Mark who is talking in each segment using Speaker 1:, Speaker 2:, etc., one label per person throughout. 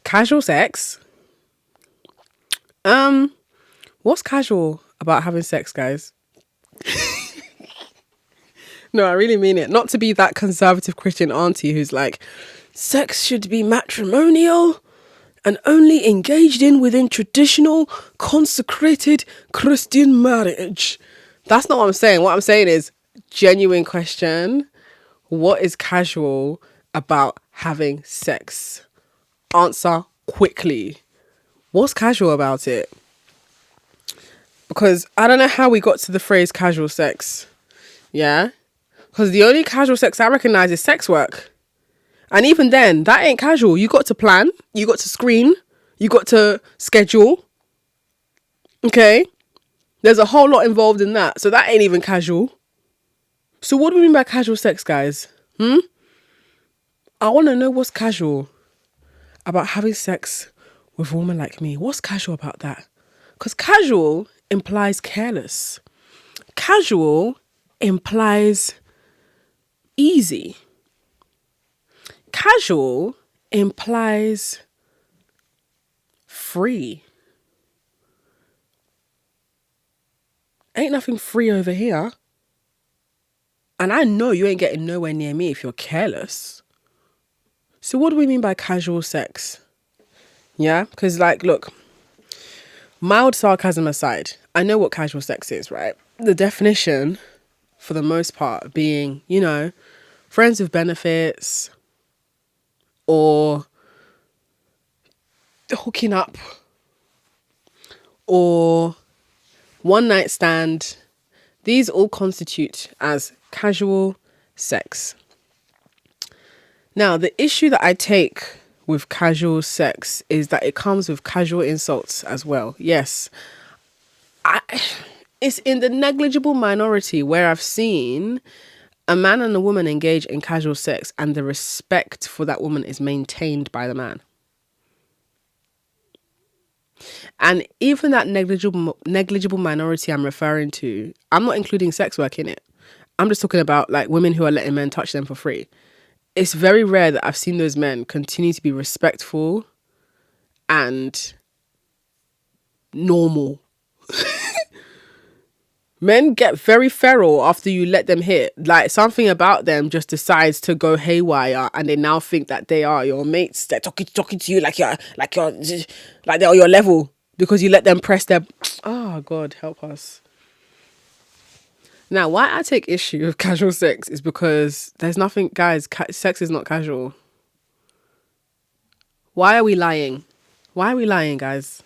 Speaker 1: Casual sex? What's casual about having sex, guys? No, I really mean it. Not to be that conservative Christian auntie who's like, sex should be matrimonial and only engaged in within traditional, consecrated Christian marriage. That's not what I'm saying. What I'm saying is, genuine question. What is casual about having sex? Answer quickly. What's casual about it? Because I don't know how we got to the phrase casual sex. Yeah? Because the only casual sex I recognize is sex work. And even then, that ain't casual. You got to plan. You got to screen. You got to schedule. Okay? There's a whole lot involved in that. So that ain't even casual. So what do we mean by casual sex, guys? I want to know what's casual about having sex with a woman like me. What's casual about that? Because casual implies careless. Casual implies easy. Casual implies free. Ain't nothing free over here. And I know you ain't getting nowhere near me if you're careless. So what do we mean by casual sex? Yeah? Because like, look, mild sarcasm aside, I know what casual sex is, right? The definition, for the most part, being, friends with benefits or hooking up or one night stand. These all constitute as casual sex. Now, the issue that I take with casual sex is that it comes with casual insults as well. Yes, it's in the negligible minority where I've seen a man and a woman engage in casual sex and the respect for that woman is maintained by the man. And even that negligible minority I'm referring to, I'm not including sex work in it. I'm just talking about like women who are letting men touch them for free. It's very rare that I've seen those men continue to be respectful and normal. Men get very feral after you let them hit. Like something about them just decides to go haywire, and they now think that they are your mates. They're talking to you like they're on your level because you let them press their. Oh God, help us. Now, why I take issue with casual sex is because there's nothing, guys. Sex is not casual. Why are we lying? Why are we lying, guys?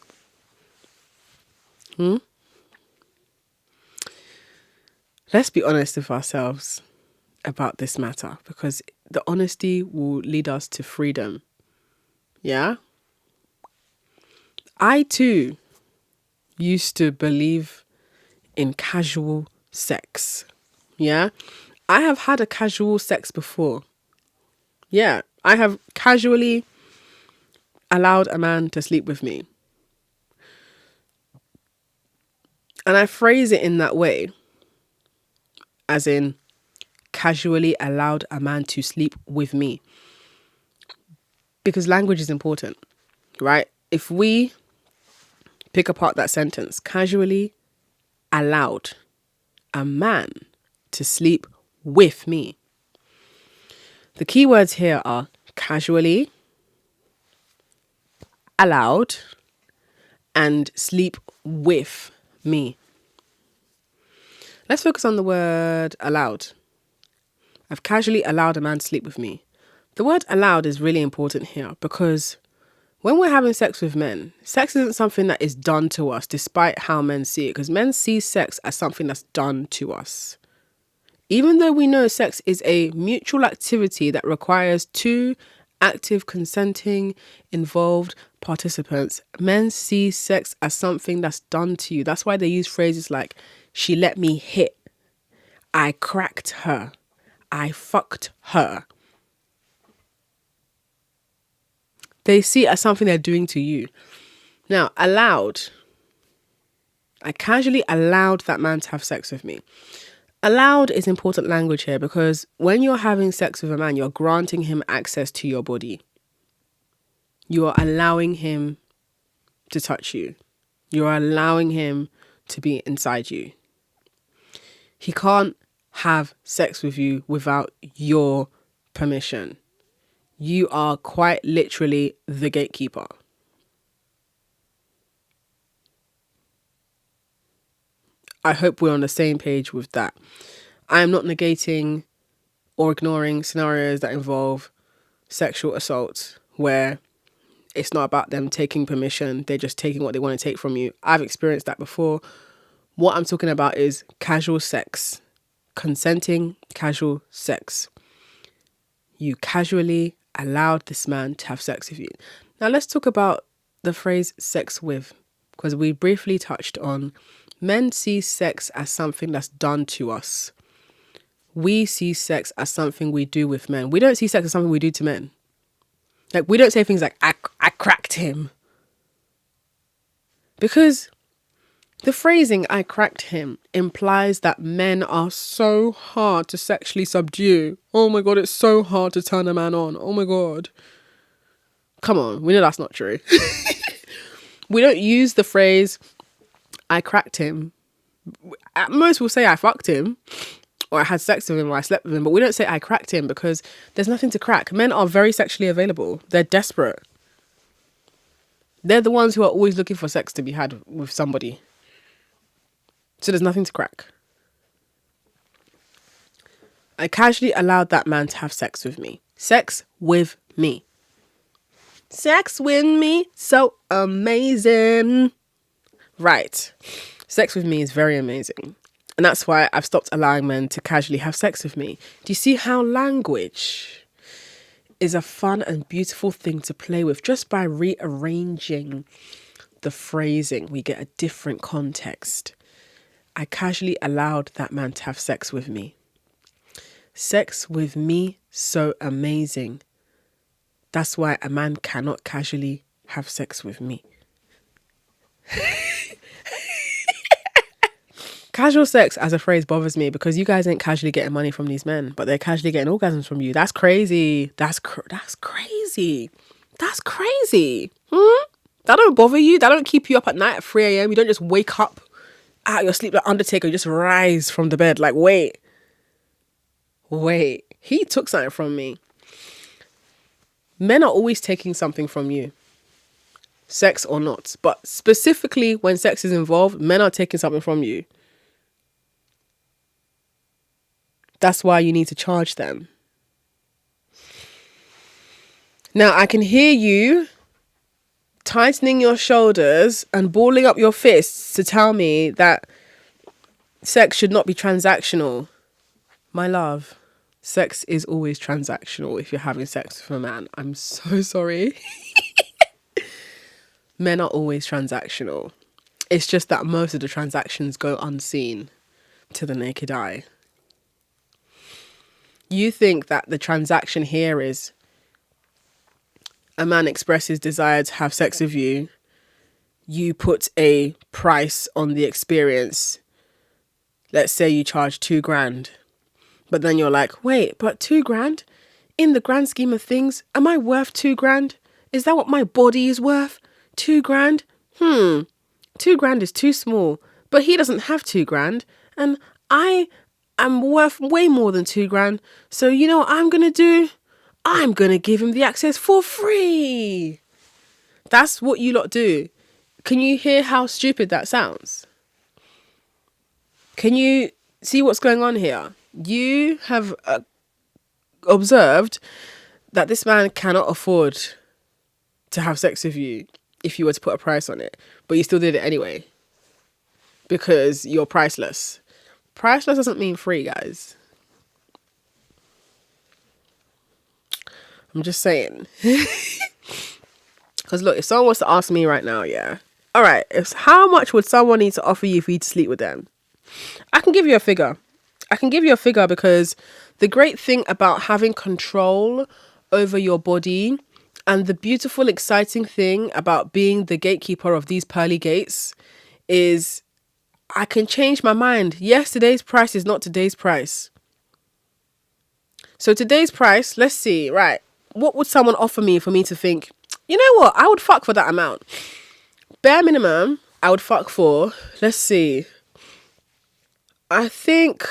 Speaker 1: Let's be honest with ourselves about this matter, because the honesty will lead us to freedom. Yeah? I too used to believe in casual sex. Yeah? I have had a casual sex before. Yeah, I have casually allowed a man to sleep with me. And I phrase it in that way, as in casually allowed a man to sleep with me. Because language is important, right? If we pick apart that sentence, casually allowed a man to sleep with me. The key words here are casually, allowed, and sleep with me. Let's focus on the word allowed. I've casually allowed a man to sleep with me. The word allowed is really important here because when we're having sex with men, sex isn't something that is done to us despite how men see it, because men see sex as something that's done to us. Even though we know sex is a mutual activity that requires two active, consenting, involved participants, men see sex as something that's done to you. That's why they use phrases like, she let me hit, I cracked her, I fucked her. They see it as something they're doing to you. Now, allowed. I casually allowed that man to have sex with me. Allowed is important language here because when you're having sex with a man, you're granting him access to your body. You are allowing him to touch you. You're allowing him to be inside you. He can't have sex with you without your permission. You are quite literally the gatekeeper. I hope we're on the same page with that. I am not negating or ignoring scenarios that involve sexual assault where it's not about them taking permission. They're just taking what they want to take from you. I've experienced that before. What I'm talking about is casual sex. Consenting casual sex. You casually allowed this man to have sex with you. Now let's talk about the phrase sex with, because we briefly touched on men see sex as something that's done to us. We see sex as something we do with men. We don't see sex as something we do to men. Like, we don't say things like, I cracked him. Because the phrasing, I cracked him, implies that men are so hard to sexually subdue. Oh my God, it's so hard to turn a man on. Oh my God. Come on, we know that's not true. We don't use the phrase, I cracked him. At most, we'll say I fucked him, or I had sex with him, or I slept with him, but we don't say I cracked him because there's nothing to crack. Men are very sexually available. They're desperate. They're the ones who are always looking for sex to be had with somebody. So there's nothing to crack. I casually allowed that man to have sex with me. Sex with me. Sex with me, so amazing. Right. Sex with me is very amazing. And that's why I've stopped allowing men to casually have sex with me. Do you see how language is a fun and beautiful thing to play with? Just by rearranging the phrasing, we get a different context. I casually allowed that man to have sex with me. Sex with me, so amazing. That's why a man cannot casually have sex with me. Casual sex as a phrase bothers me because you guys ain't casually getting money from these men, but they're casually getting orgasms from you. That's crazy. That's crazy. That's crazy. That don't bother you? That don't keep you up at night at 3 a.m? You don't just wake up out of your sleep like Undertaker, you just rise from the bed like, wait, he took something from me. Men are always taking something from you. Sex or not. But specifically when sex is involved, men are taking something from you. That's why you need to charge them. Now, I can hear you tightening your shoulders and balling up your fists to tell me that sex should not be transactional. My love, sex is always transactional if you're having sex with a man. I'm so sorry. Men are always transactional. It's just that most of the transactions go unseen to the naked eye. You think that the transaction here is a man expresses desire to have sex with you. You put a price on the experience. Let's say you charge $2,000. But then you're like, wait, but $2,000? In the grand scheme of things, am I worth $2,000? Is that what my body is worth? $2,000? $2,000 is too small. But he doesn't have $2,000. And I am worth way more than $2,000. So you know what I'm going to do? I'm going to give him the access for free. That's what you lot do. Can you hear how stupid that sounds? Can you see what's going on here? You have observed that this man cannot afford to have sex with you if you were to put a price on it, but you still did it anyway because you're priceless. Priceless doesn't mean free, guys. I'm just saying. Because look, if someone was to ask me right now, all right, how much would someone need to offer you for you to sleep with them? I can give you a figure. Because the great thing about having control over your body and the beautiful, exciting thing about being the gatekeeper of these pearly gates is I can change my mind. Yes, today's price is not today's price. So today's price, let's see, right? What would someone offer me for me to think, You know what? I would fuck for that amount. Bare minimum, I would fuck for, let's see. I think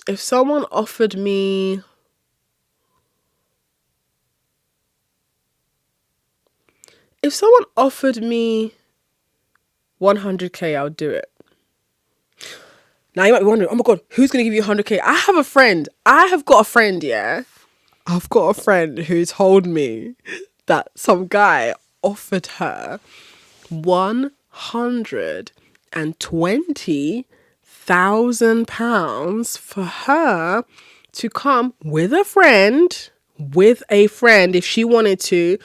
Speaker 1: if someone offered me, if someone offered me 100k, I would do it. Now you might be wondering, oh my God, who's going to give you 100k? I have a friend. I have got a friend, yeah? I've got a friend who told me that some guy offered her 120,000 pounds for her to come with a friend, if she wanted to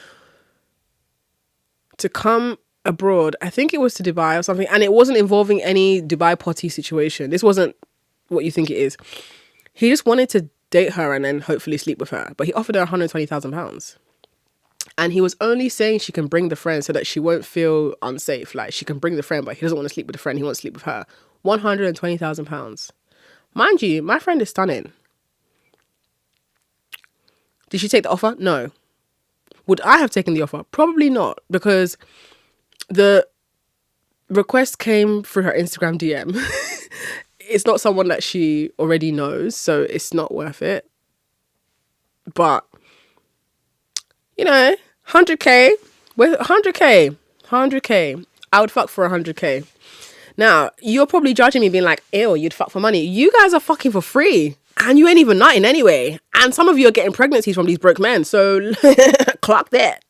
Speaker 1: come abroad. I think it was to Dubai or something, and it wasn't involving any Dubai potty situation. This wasn't what you think it is. He just wanted to date her and then hopefully sleep with her, but he offered her 120,000 pounds, and he was only saying she can bring the friend so that she won't feel unsafe. Like, she can bring the friend, but he doesn't want to sleep with the friend, he wants to sleep with her. 120,000 pounds, mind you. My friend is stunning. Did she take the offer? No. Would I have taken the offer? Probably not, because the request came through her Instagram DM. It's not someone that she already knows, so it's not worth it. But, 100k, with 100k, I would fuck for 100k. Now, you're probably judging me being like, ew, you'd fuck for money. You guys are fucking for free, and you ain't even nutting anyway. And some of you are getting pregnancies from these broke men, so clock that.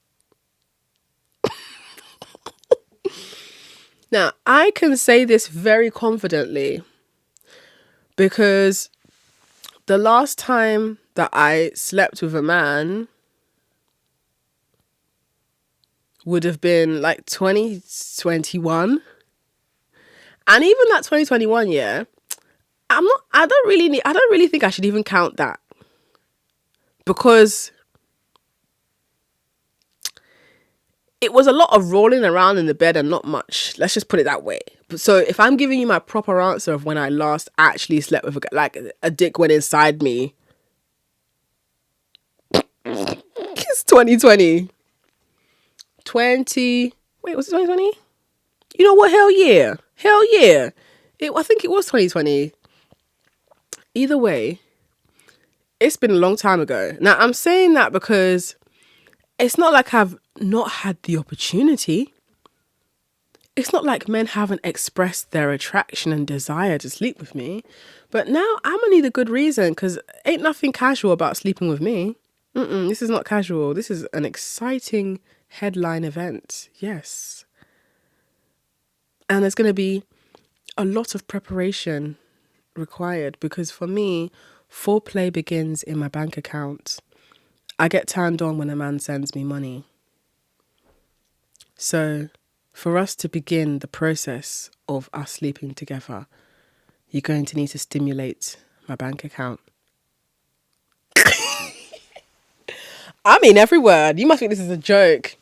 Speaker 1: Now, I can say this very confidently because the last time that I slept with a man would have been like 2021. And even that 2021 year, I don't really think I should even count that, because it was a lot of rolling around in the bed and not much. Let's just put it that way. So if I'm giving you my proper answer of when I last actually slept with a guy, like a dick went inside me, it's 2020. Wait, was it 2020? You know what? Hell yeah. I think it was 2020. Either way, it's been a long time ago. Now, I'm saying that because it's not like I've not had the opportunity. It's not like men haven't expressed their attraction and desire to sleep with me. But now I'm gonna need a good reason, because ain't nothing casual about sleeping with me. This is not casual. This is an exciting headline event. Yes. And there's going to be a lot of preparation required, because for me, foreplay begins in my bank account. I get turned on when a man sends me money. So for us to begin the process of us sleeping together, you're going to need to stimulate my bank account. I mean every word. You must think this is a joke.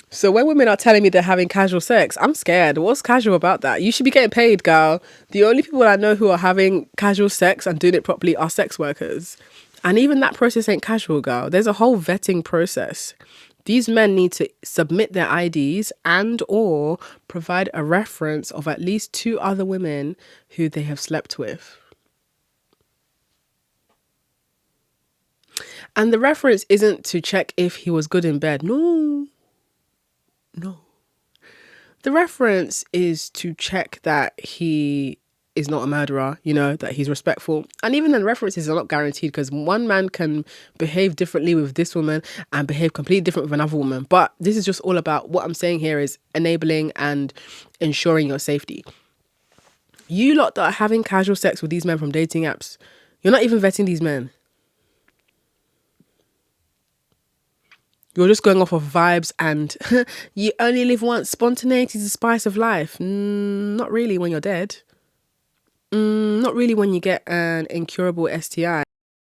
Speaker 1: So when women are telling me they're having casual sex, I'm scared. What's casual about that? You should be getting paid, girl. The only people I know who are having casual sex and doing it properly are sex workers. And even that process ain't casual, girl. There's a whole vetting process. These men need to submit their IDs and or provide a reference of at least 2 other women who they have slept with. And the reference isn't to check if he was good in bed. No. The reference is to check that he is not a murderer, that he's respectful. And even then, references are not guaranteed, because one man can behave differently with this woman and behave completely different with another woman. But this is just all about, what I'm saying here is enabling and ensuring your safety. You lot that are having casual sex with these men from dating apps, you're not even vetting these men. You're just going off of vibes and you only live once. Spontaneity is the spice of life. Not really when you're dead. Not really when you get an incurable STI.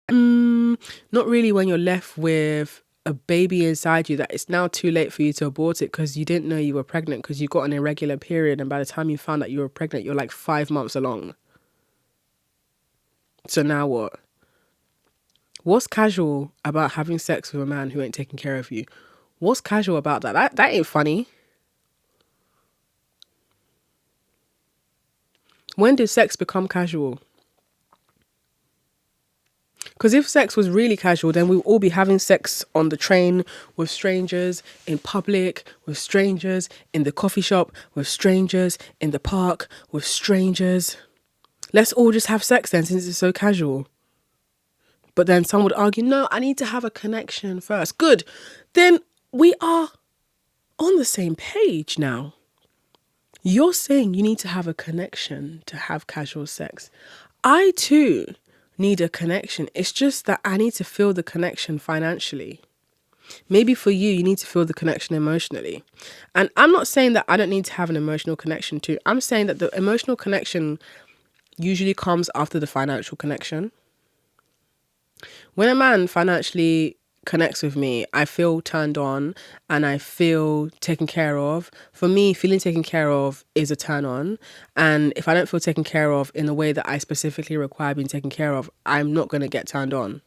Speaker 1: Not really when you're left with a baby inside you that it's now too late for you to abort it because you didn't know you were pregnant because you got an irregular period, and by the time you found out you were pregnant, you're like 5 months along. So now what? What's casual about having sex with a man who ain't taking care of you? What's casual about that? That ain't funny. When did sex become casual? Because if sex was really casual, then we would all be having sex on the train with strangers, in public with strangers, in the coffee shop with strangers, in the park with strangers. Let's all just have sex then, since it's so casual. But then some would argue, no, I need to have a connection first. Good. Then we are on the same page now. You're saying you need to have a connection to have casual sex. I too need a connection. It's just that I need to feel the connection financially. Maybe for you, you need to feel the connection emotionally. And I'm not saying that I don't need to have an emotional connection too. I'm saying that the emotional connection usually comes after the financial connection. When a man financially connects with me, I feel turned on and I feel taken care of. For me, feeling taken care of is a turn on. And if I don't feel taken care of in the way that I specifically require being taken care of, I'm not going to get turned on.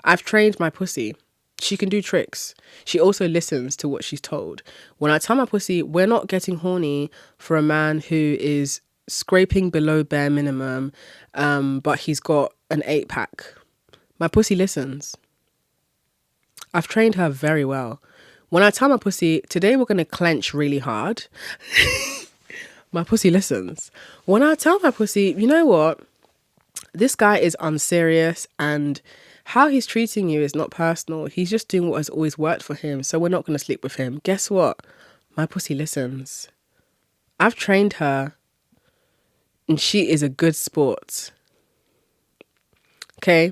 Speaker 1: I've trained my pussy. She can do tricks. She also listens to what she's told. When I tell my pussy, we're not getting horny for a man who is scraping below bare minimum, but he's got an 8-pack. My pussy listens. I've trained her very well. When I tell my pussy, today we're going to clench really hard, my pussy listens. When I tell my pussy, you know what? This guy is unserious and how he's treating you is not personal. He's just doing what has always worked for him, so we're not going to sleep with him. Guess what? My pussy listens. I've trained her and she is a good sport. Okay?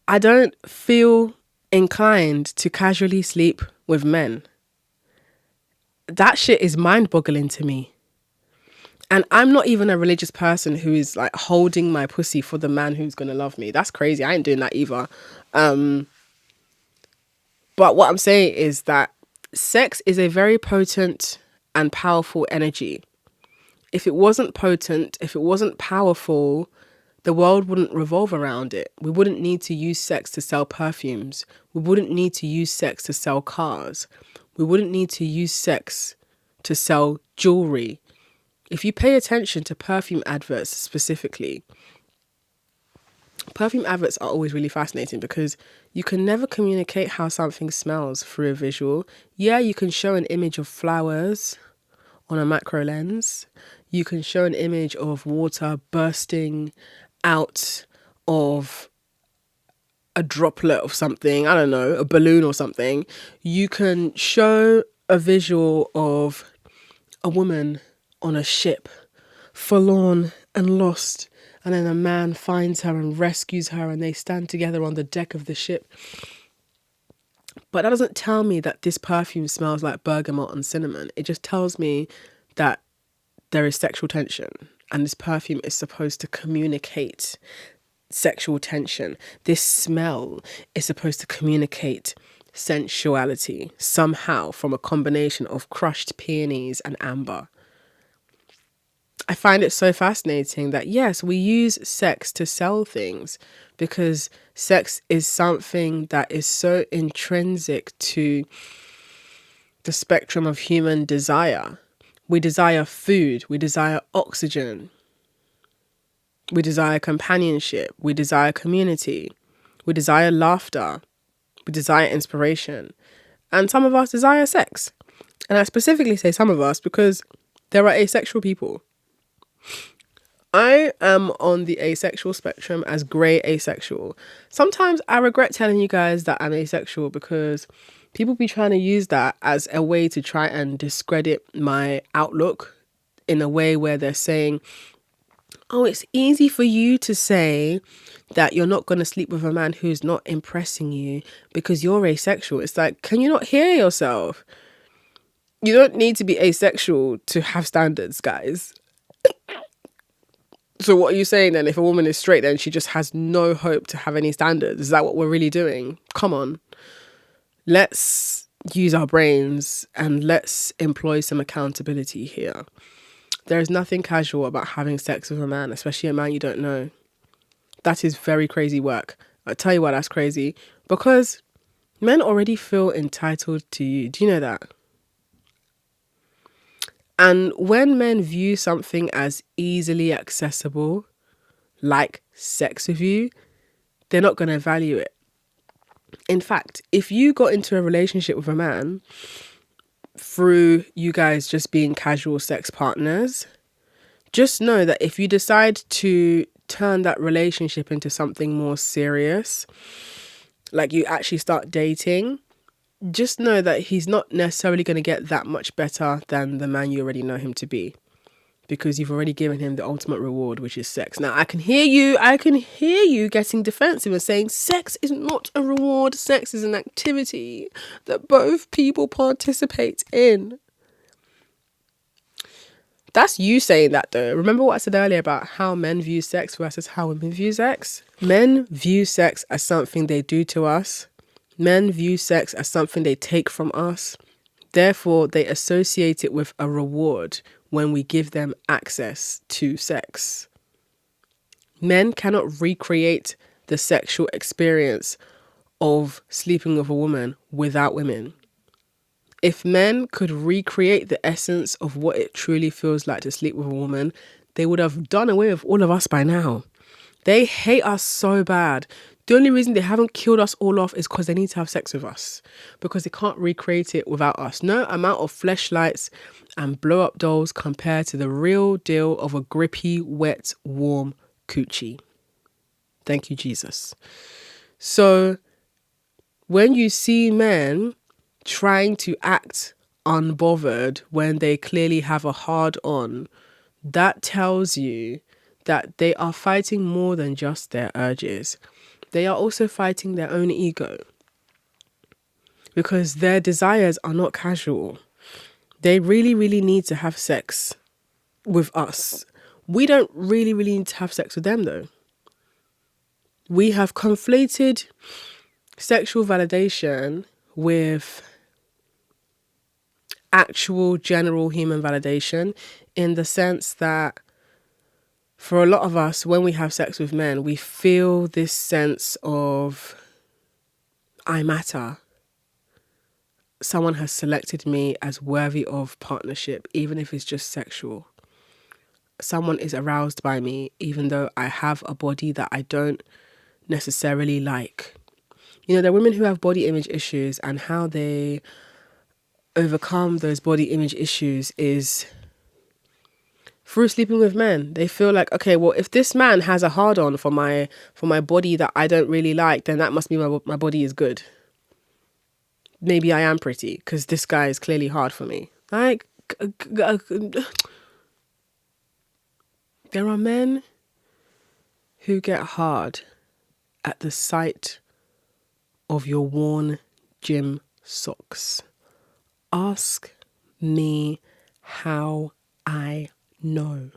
Speaker 1: I don't feel inclined to casually sleep with men. That shit is mind-boggling to me. And I'm not even a religious person who is like holding my pussy for the man who's going to love me. That's crazy. I ain't doing that either. But what I'm saying is that sex is a very potent and powerful energy. If it wasn't potent, if it wasn't powerful, the world wouldn't revolve around it. We wouldn't need to use sex to sell perfumes. We wouldn't need to use sex to sell cars. We wouldn't need to use sex to sell jewelry. If you pay attention to perfume adverts specifically, perfume adverts are always really fascinating because you can never communicate how something smells through a visual. Yeah, you can show an image of flowers on a macro lens. You can show an image of water bursting out of a droplet of something, I don't know, a balloon or something. You can show a visual of a woman on a ship, forlorn and lost, and then a man finds her and rescues her and they stand together on the deck of the ship. But that doesn't tell me that this perfume smells like bergamot and cinnamon. It just tells me that there is sexual tension and this perfume is supposed to communicate sexual tension. This smell is supposed to communicate sensuality somehow from a combination of crushed peonies and amber. I find it so fascinating that yes, we use sex to sell things because sex is something that is so intrinsic to the spectrum of human desire. We desire food, we desire oxygen, we desire companionship, we desire community, we desire laughter, we desire inspiration, and some of us desire sex. And I specifically say some of us because there are asexual people. I am on the asexual spectrum as grey asexual. Sometimes I regret telling you guys that I'm asexual because people be trying to use that as a way to try and discredit my outlook in a way where they're saying, oh, it's easy for you to say that you're not going to sleep with a man who's not impressing you because you're asexual. It's like, can you not hear yourself? You don't need to be asexual to have standards, guys. So what are you saying then? If a woman is straight, then she just has no hope to have any standards. Is that what we're really doing? Come on. Let's use our brains and let's employ some accountability here. There is nothing casual about having sex with a man, especially a man you don't know. That is very crazy work. I'll tell you why that's crazy. Because men already feel entitled to you. Do you know that? And when men view something as easily accessible, like sex with you, they're not going to value it. In fact, if you got into a relationship with a man through you guys just being casual sex partners, just know that if you decide to turn that relationship into something more serious, like you actually start dating, just know that he's not necessarily going to get that much better than the man you already know him to be, because you've already given him the ultimate reward, which is sex. Now, I can hear you getting defensive and saying sex is not a reward. Sex is an activity that both people participate in. That's you saying that, though. Remember what I said earlier about how men view sex versus how women view sex? Men view sex as something they do to us. Men view sex as something they take from us. Therefore, they associate it with a reward when we give them access to sex. Men cannot recreate the sexual experience of sleeping with a woman without women. If men could recreate the essence of what it truly feels like to sleep with a woman, they would have done away with all of us by now. They hate us so bad. The only reason they haven't killed us all off is because they need to have sex with us, because they can't recreate it without us. No amount of fleshlights and blow-up dolls compare to the real deal of a grippy, wet, warm coochie. Thank you, Jesus. So when you see men trying to act unbothered when they clearly have a hard on, that tells you that they are fighting more than just their urges. They are also fighting their own ego, because their desires are not casual. They really, really need to have sex with us. We don't really, really need to have sex with them, though. We have conflated sexual validation with actual general human validation, in the sense that for a lot of us, when we have sex with men, we feel this sense of, I matter. Someone has selected me as worthy of partnership, even if it's just sexual. Someone is aroused by me, even though I have a body that I don't necessarily like. You know, there are women who have body image issues, and how they overcome those body image issues is through sleeping with men. They feel like, okay, well, if this man has a hard on for my body that I don't really like, then that must mean my body is good. Maybe I am pretty because this guy is clearly hard for me. Like, there are men who get hard at the sight of your worn gym socks. Ask me how I know.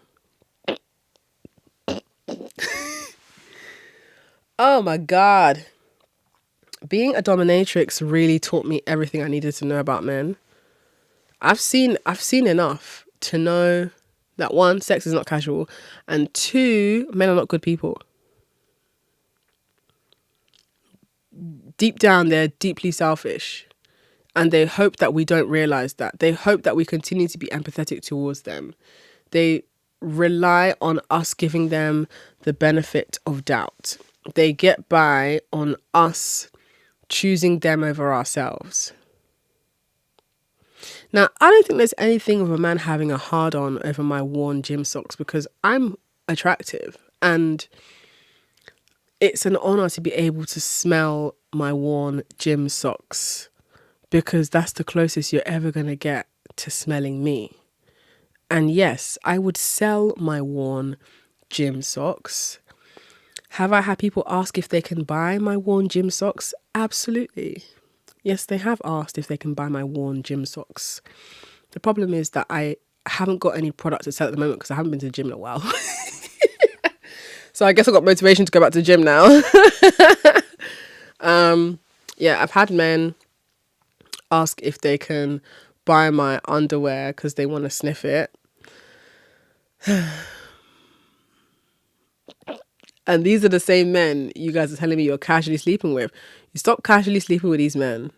Speaker 1: Oh my God. Being a dominatrix really taught me everything I needed to know about men. I've seen enough to know that, one, sex is not casual, and two, men are not good people. Deep down, they're deeply selfish, and they hope that we don't realize that. They hope that we continue to be empathetic towards them. They rely on us giving them the benefit of doubt. They get by on us choosing them over ourselves. Now, I don't think there's anything of a man having a hard on over my worn gym socks, because I'm attractive, and it's an honor to be able to smell my worn gym socks, because that's the closest you're ever going to get to smelling me. And yes, I would sell my worn gym socks. Have I had people ask if they can buy my worn gym socks? Absolutely. Yes, they have asked if they can buy my worn gym socks. The problem is that I haven't got any product to sell at the moment because I haven't been to the gym in a while. So I guess I got motivation to go back to the gym now. Yeah, I've had men ask if they can buy my underwear because they want to sniff it. And these are the same men you guys are telling me you're casually sleeping with. You stop casually sleeping with these men.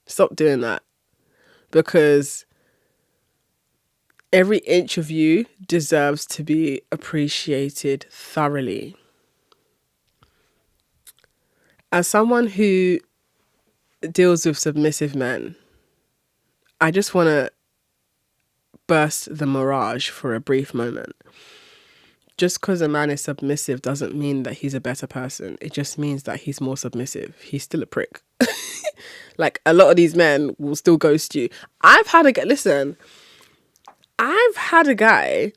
Speaker 1: Stop doing that. Because every inch of you deserves to be appreciated thoroughly. As someone who deals with submissive men, I just want to burst the mirage for a brief moment. Just because a man is submissive doesn't mean that he's a better person. It just means that he's more submissive. He's still a prick. Like, a lot of these men will still ghost you. I've had a guy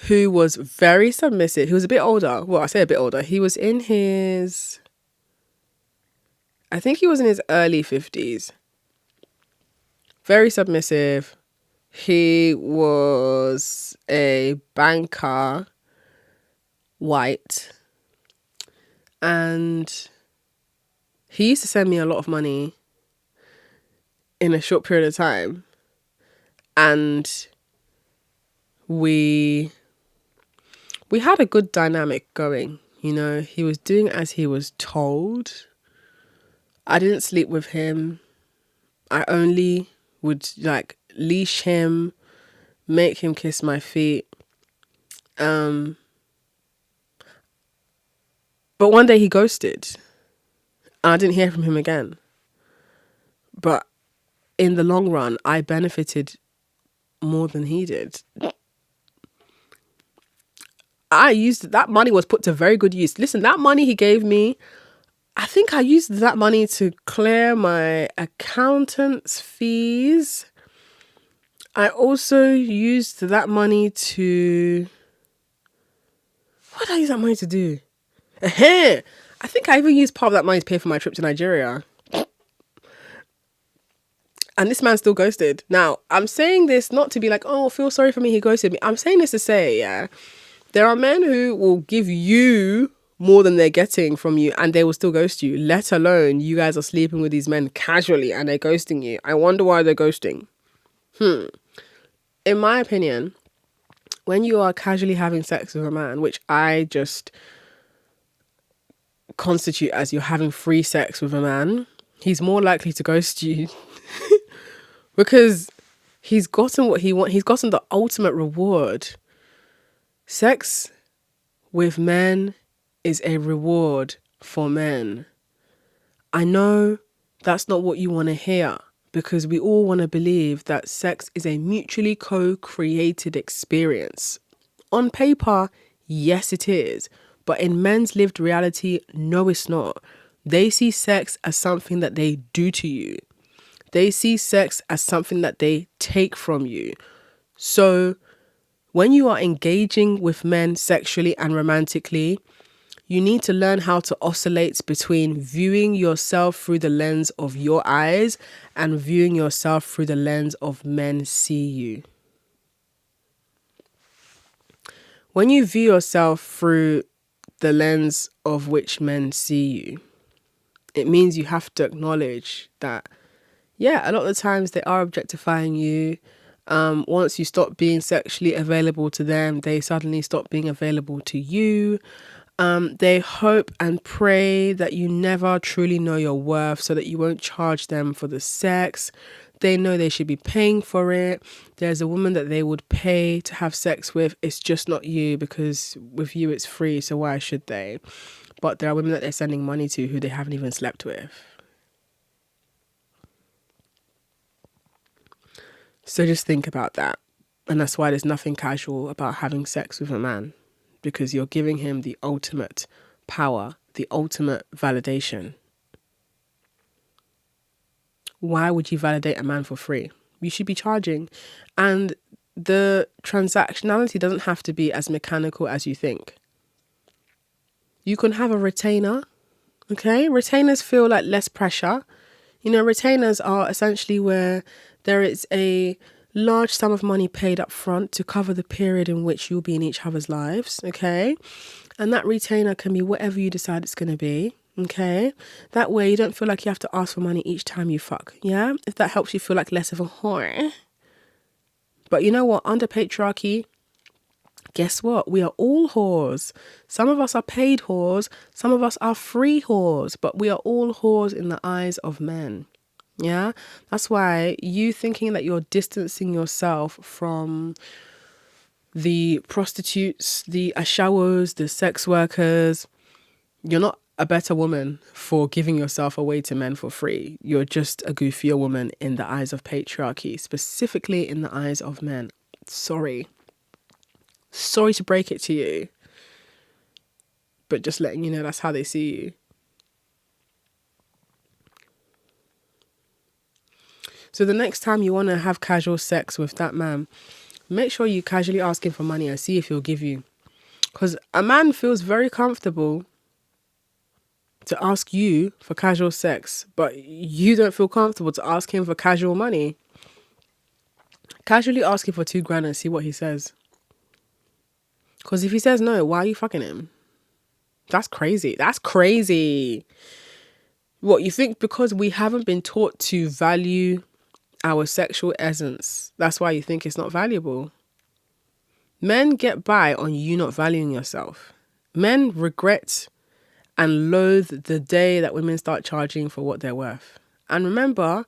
Speaker 1: who was very submissive. He was a bit older. Well, I say a bit older. He was in his... I think he was in his early 50s. Very submissive. He was a banker, white, and he used to send me a lot of money in a short period of time. And we had a good dynamic going, you know. He was doing as he was told. I didn't sleep with him. I only would like leash him, make him kiss my feet. But one day he ghosted. And I didn't hear from him again. But in the long run, I benefited more than he did. I used that money was put to very good use. Listen, that money he gave me, I think I used that money to clear my accountant's fees. I also used that money to... What did I use that money to do? I think I even used part of that money to pay for my trip to Nigeria. And this man still ghosted. Now, I'm saying this not to be like, oh, feel sorry for me, he ghosted me. I'm saying this to say, yeah, there are men who will give you more than they're getting from you and they will still ghost you, let alone you guys are sleeping with these men casually and they're ghosting you. I wonder why they're ghosting. In my opinion, when you are casually having sex with a man, which I just constitute as you're having free sex with a man, he's more likely to ghost you because he's gotten what he wants. He's gotten the ultimate reward. Sex with men is a reward for men. I know that's not what you want to hear because we all want to believe that sex is a mutually co-created experience. On paper, yes, it is. But in men's lived reality, no, it's not. They see sex as something that they do to you. They see sex as something that they take from you. So when you are engaging with men sexually and romantically, you need to learn how to oscillate between viewing yourself through the lens of your eyes and viewing yourself through the lens of men see you. When you view yourself through the lens of which men see you, it means you have to acknowledge that, yeah, a lot of the times they are objectifying you. Once you stop being sexually available to them, they suddenly stop being available to you. They hope and pray that you never truly know your worth so that you won't charge them for the sex. They know they should be paying for it. There's a woman that they would pay to have sex with. It's just not you because with you it's free, so why should they? But there are women that they're sending money to who they haven't even slept with. So just think about that. And that's why there's nothing casual about having sex with a man, because you're giving him the ultimate power, the ultimate validation. Why would you validate a man for free? You should be charging. And the transactionality doesn't have to be as mechanical as you think. You can have a retainer, okay? Retainers feel like less pressure. You know, retainers are essentially where there is a large sum of money paid up front to cover the period in which you'll be in each other's lives, okay? And that retainer can be whatever you decide it's going to be, okay? That way you don't feel like you have to ask for money each time you fuck, yeah? If that helps you feel like less of a whore. But you know what? Under patriarchy, guess what? We are all whores. Some of us are paid whores. Some of us are free whores. But we are all whores in the eyes of men. Yeah? That's why you thinking that you're distancing yourself from the prostitutes, the ashawos, the sex workers, you're not a better woman for giving yourself away to men for free. You're just a goofier woman in the eyes of patriarchy, specifically in the eyes of men. Sorry to break it to you, but just letting you know that's how they see you. So the next time you want to have casual sex with that man, make sure you casually ask him for money and see if he'll give you. Because a man feels very comfortable to ask you for casual sex, but you don't feel comfortable to ask him for casual money. Casually ask him for $2,000 and see what he says. Because if he says no, why are you fucking him? That's crazy. That's crazy. What, you think because we haven't been taught to value our sexual essence, that's why you think it's not valuable? Men get by on you not valuing yourself. Men regret and loathe the day that women start charging for what they're worth. And remember,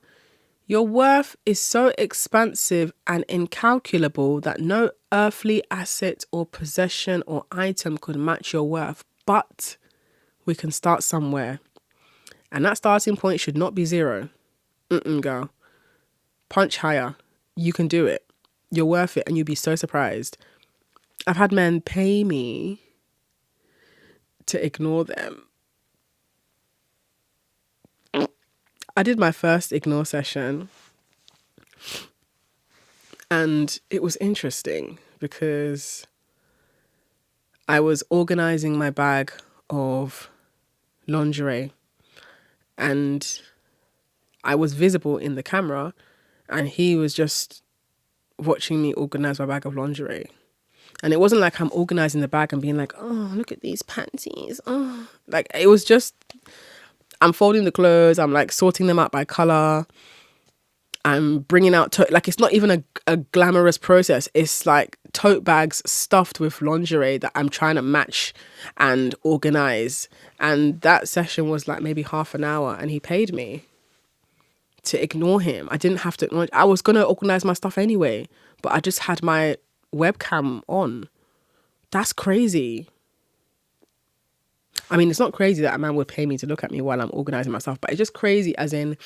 Speaker 1: your worth is so expansive and incalculable that no earthly asset or possession or item could match your worth. But we can start somewhere. And that starting point should not be zero. Girl. Punch higher. You can do it. You're worth it and you'll be so surprised. I've had men pay me to ignore them. I did my first ignore session and it was interesting because I was organizing my bag of lingerie and I was visible in the camera and he was just watching me organize my bag of lingerie. And it wasn't like I'm organizing the bag and being like, oh, look at these panties. Oh, like it was just, I'm folding the clothes. I'm like sorting them out by color. I'm bringing out, like it's not even a glamorous process. It's like tote bags stuffed with lingerie that I'm trying to match and organize. And that session was like maybe half an hour and he paid me to ignore him. I didn't have to acknowledge. I was going to organize my stuff anyway, but I just had my webcam on. That's crazy. I mean, it's not crazy that a man would pay me to look at me while I'm organizing myself, but it's just crazy as in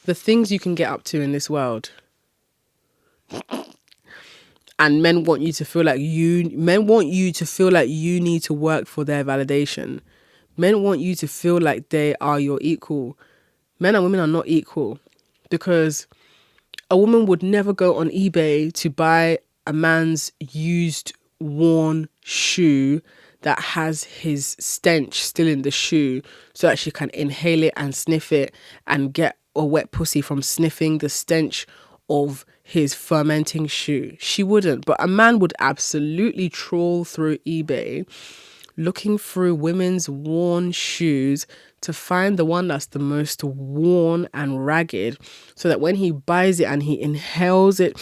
Speaker 1: the things you can get up to in this world. And men want you to feel like you need to work for their validation. Men want you to feel like they are your equal. Men and women are not equal because a woman would never go on eBay to buy a man's used, worn shoe that has his stench still in the shoe so that she can inhale it and sniff it and get a wet pussy from sniffing the stench of his fermenting shoe. She wouldn't, but a man would absolutely trawl through eBay looking through women's worn shoes to find the one that's the most worn and ragged so that when he buys it and he inhales it,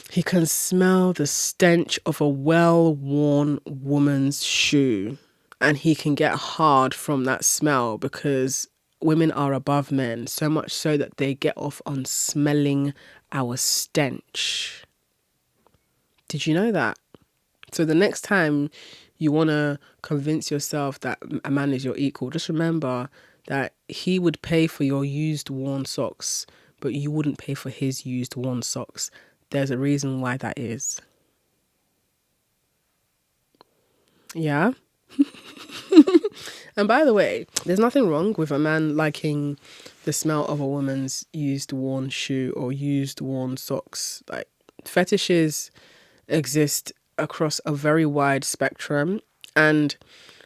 Speaker 1: he can smell the stench of a well-worn woman's shoe and he can get hard from that smell because women are above men, so much so that they get off on smelling our stench. Did you know that? So the next time you want to convince yourself that a man is your equal, just remember that he would pay for your used worn socks, but you wouldn't pay for his used worn socks. There's a reason why that is. Yeah? And by the way, there's nothing wrong with a man liking the smell of a woman's used worn shoe or used worn socks. Like, fetishes exist across a very wide spectrum, and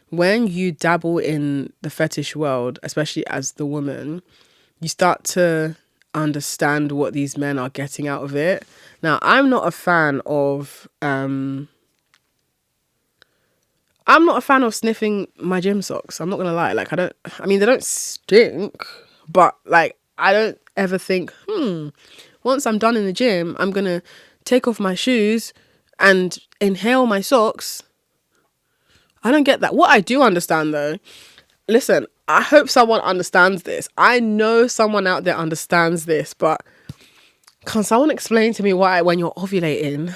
Speaker 1: when you dabble in the fetish world, especially as the woman, you start to understand what these men are getting out of it. Now, I'm not a fan of sniffing my gym socks. I'm not gonna lie. Like, they don't stink, but like I don't ever think, Once I'm done in the gym, I'm going to take off my shoes and inhale my socks. I don't get that. What I do understand though, listen, I hope someone understands this. I know someone out there understands this, but can someone explain to me why when you're ovulating,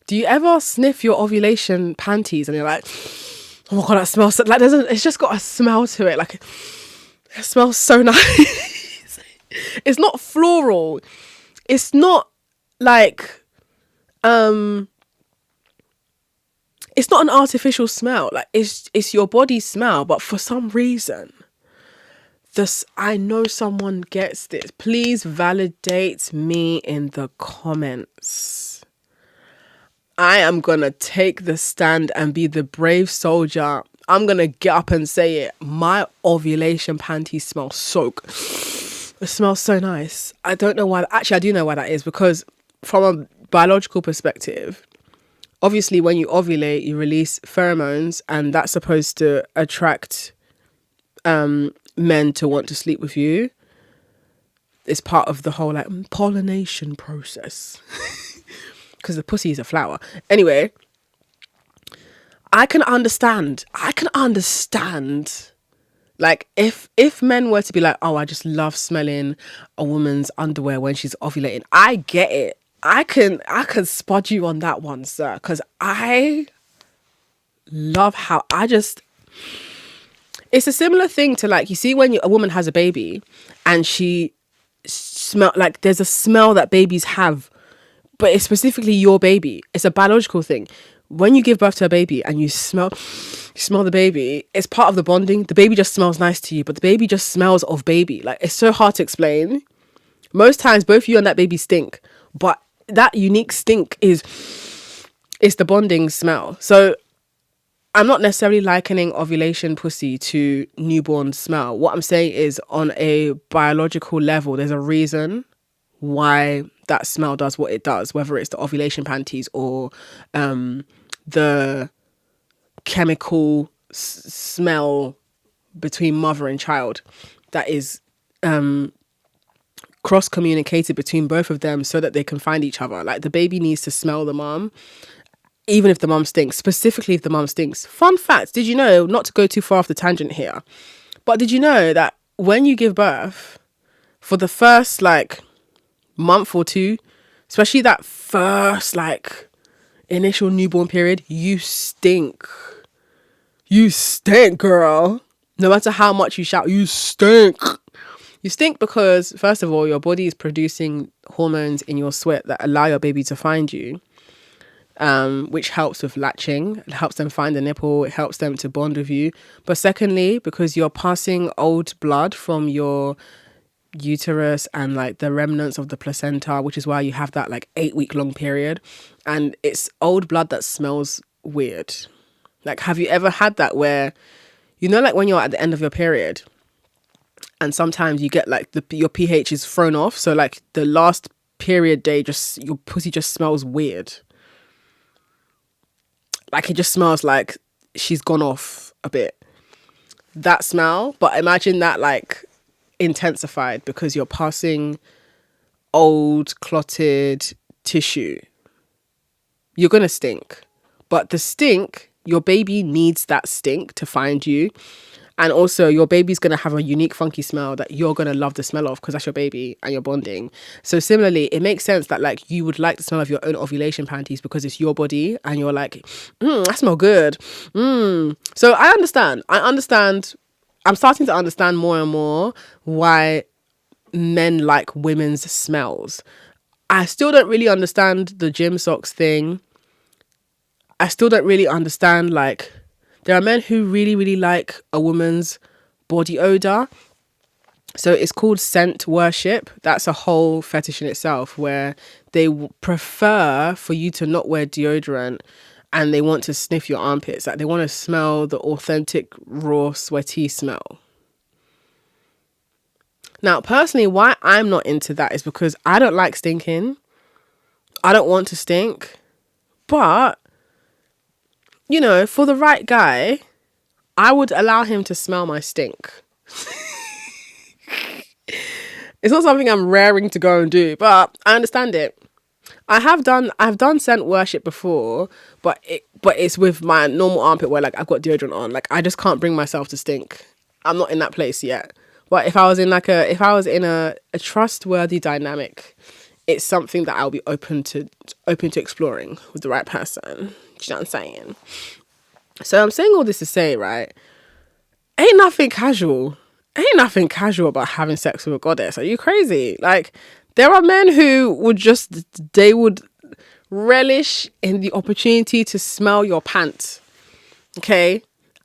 Speaker 1: do you ever sniff your ovulation panties and you're like, oh my God, that smells so, like it's just got a smell to it. Like it smells so nice. It's not floral. It's not like, it's not an artificial smell. Like it's your body smell, but for some reason, I know someone gets this. Please validate me in the comments. I am gonna take the stand and be the brave soldier. I'm gonna get up and say it. My ovulation panties smell soak. It smells so nice. I don't know why. Actually, I do know why that is, because from a biological perspective, obviously when you ovulate, you release pheromones, and that's supposed to attract men to want to sleep with you. It's part of the whole like pollination process. Because the pussy is a flower. Anyway, I can understand. Like if men were to be like, oh, I just love smelling a woman's underwear when she's ovulating. I get it. I can spud you on that one, sir. Because I love how it's a similar thing to like, you see when a woman has a baby and she smell like there's a smell that babies have, but it's specifically your baby. It's a biological thing. When you give birth to a baby and you smell the baby, it's part of the bonding. The baby just smells nice to you, but the baby just smells of baby. Like, it's so hard to explain. Most times, both you and that baby stink, but that unique stink is the bonding smell. So I'm not necessarily likening ovulation pussy to newborn smell. What I'm saying is, on a biological level, there's a reason why that smell does what it does, whether it's the ovulation panties or the chemical smell between mother and child that is cross-communicated between both of them so that they can find each other. Like, the baby needs to smell the mom, even if the mom stinks, specifically if the mom stinks. Fun fact, did you know, not to go too far off the tangent here, but did you know that when you give birth, for the first like month or two, especially that first like initial newborn period, you stink, girl. No matter how much you shout, you stink because, first of all, your body is producing hormones in your sweat that allow your baby to find you, which helps with latching. It helps them find the nipple. It helps them to bond with you. But secondly, because you're passing old blood from your uterus and like the remnants of the placenta, which is why you have that like 8-week long period, and it's old blood that smells weird. Like, have you ever had that where, you know, like when you're at the end of your period and sometimes you get like your pH is thrown off, so like the last period day, just your pussy just smells weird, like it just smells like she's gone off a bit, that smell. But imagine that like intensified because you're passing old clotted tissue. You're gonna stink, but the stink, your baby needs that stink to find you. And also your baby's gonna have a unique funky smell that you're gonna love the smell of because that's your baby and you're bonding. So similarly, it makes sense that like you would like the smell of your own ovulation panties because it's your body and you're like, I smell good. So I understand. I'm starting to understand more and more why men like women's smells. I still don't really understand the gym socks thing. I still don't really understand, like, there are men who really, really like a woman's body odor. So it's called scent worship. That's a whole fetish in itself where they prefer for you to not wear deodorant and they want to sniff your armpits. Like, they want to smell the authentic, raw, sweaty smell. Now, personally, why I'm not into that is because I don't like stinking. I don't want to stink. But, you know, for the right guy, I would allow him to smell my stink. It's not something I'm raring to go and do, but I understand it. I've done scent worship before, but it's with my normal armpit where like I've got deodorant on. Like I just can't bring myself to stink. I'm not in that place yet. But if I was in a trustworthy dynamic, it's something that I'll be open to exploring with the right person. Do you know what I'm saying? So I'm saying all this to say, right? Ain't nothing casual. Ain't nothing casual about having sex with a goddess. Are you crazy? Like, there are men who they would relish in the opportunity to smell your pants. Okay?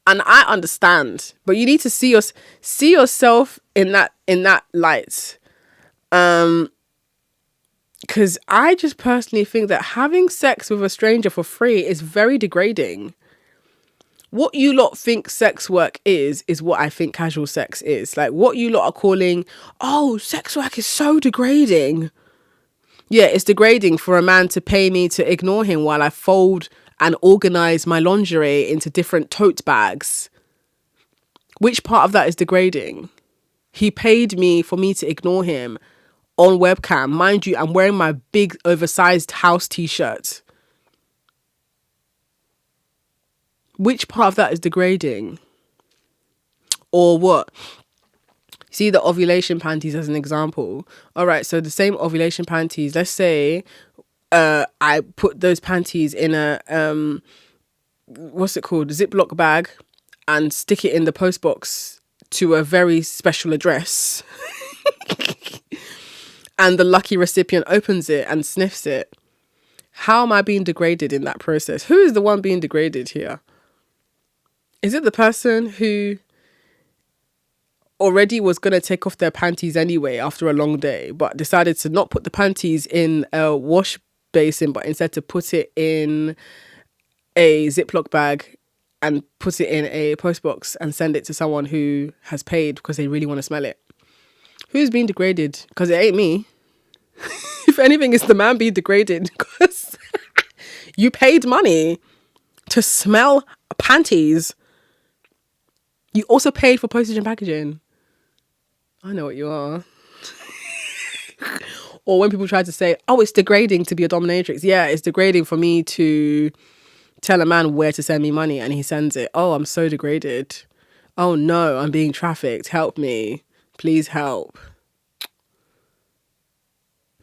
Speaker 1: And I understand, but you need to see yourself in that light. Because I just personally think that having sex with a stranger for free is very degrading. What you lot think sex work is what I think casual sex is. Like, what you lot are calling, oh, sex work is so degrading. Yeah, it's degrading for a man to pay me to ignore him while I fold and organize my lingerie into different tote bags. Which part of that is degrading? He paid me for me to ignore him on webcam. Mind you, I'm wearing my big oversized house t-shirt. Which part of that is degrading? Or what? See the ovulation panties as an example. All right, so the same ovulation panties, let's say I put those panties in a, what's it called? Ziploc bag and stick it in the post box to a very special address. And the lucky recipient opens it and sniffs it. How am I being degraded in that process? Who is the one being degraded here? Is it the person who already was going to take off their panties anyway after a long day, but decided to not put the panties in a wash basin, but instead to put it in a Ziploc bag and put it in a postbox and send it to someone who has paid because they really want to smell it? Who's being degraded? Because it ain't me. If anything, it's the man being degraded because you paid money to smell panties. You also paid for postage and packaging. I know what you are. Or when people try to say, oh, it's degrading to be a dominatrix. Yeah, it's degrading for me to tell a man where to send me money and he sends it. Oh, I'm so degraded. Oh no, I'm being trafficked. Help me. Please help.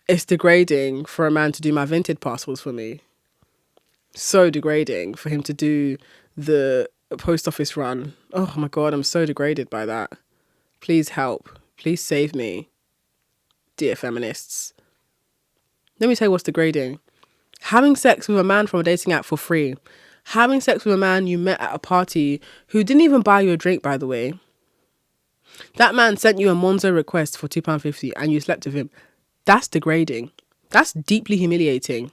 Speaker 1: It's degrading for a man to do my Vinted parcels for me. So degrading for him to do the post office run. Oh my God, I'm so degraded by that. Please help. Please save me. Dear feminists. Let me tell you what's degrading. Having sex with a man from a dating app for free. Having sex with a man you met at a party who didn't even buy you a drink, by the way. That man sent you a Monzo request for £2.50 and you slept with him. That's degrading. That's deeply humiliating.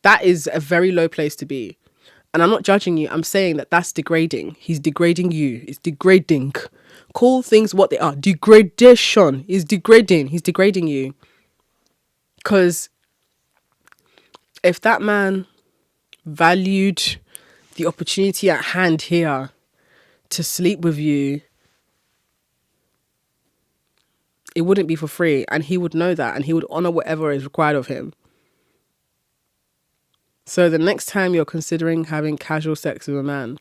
Speaker 1: That is a very low place to be. And I'm not judging you. I'm saying that that's degrading. He's degrading you. It's degrading. Call things what they are. Degradation is degrading. He's degrading you. Because if that man valued the opportunity at hand here to sleep with you, it wouldn't be for free. And he would know that. And he would honor whatever is required of him. So the next time you're considering having casual sex with a man,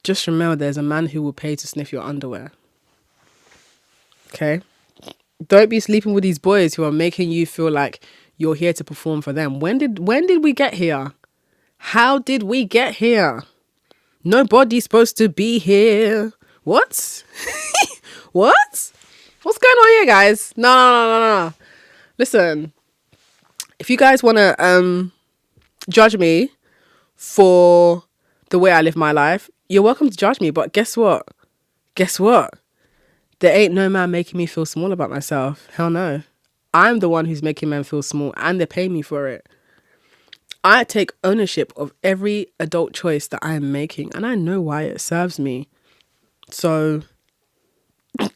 Speaker 1: just remember there's a man who will pay to sniff your underwear. Okay? Don't be sleeping with these boys who are making you feel like you're here to perform for them. When did we get here? How did we get here? Nobody's supposed to be here. What? What? What's going on here, guys? No. Listen, if you guys want to judge me for the way I live my life, you're welcome to judge me. But guess what? There ain't no man making me feel small about myself. Hell no. I'm the one who's making men feel small and they're paying me for it. I take ownership of every adult choice that I am making and I know why it serves me. So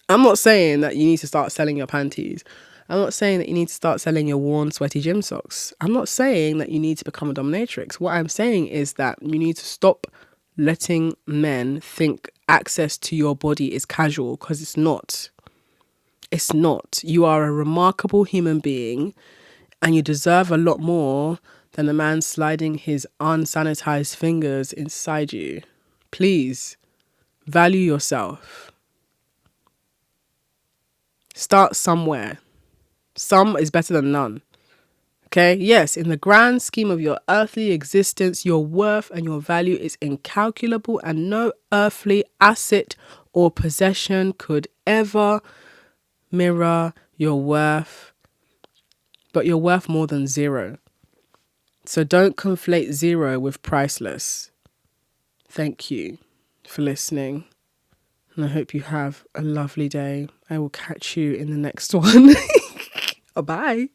Speaker 1: I'm not saying that you need to start selling your panties. I'm not saying that you need to start selling your worn, sweaty gym socks. I'm not saying that you need to become a dominatrix. What I'm saying is that you need to stop letting men think access to your body is casual, because it's not. It's not. You are a remarkable human being and you deserve a lot more than a man sliding his unsanitized fingers inside you. Please, value yourself. Start somewhere. Some is better than none. Okay? Yes, in the grand scheme of your earthly existence, your worth and your value is incalculable, and no earthly asset or possession could ever mirror your worth. But you're worth more than zero. So don't conflate zero with priceless. Thank you for listening. And I hope you have a lovely day. I will catch you in the next one. Bye.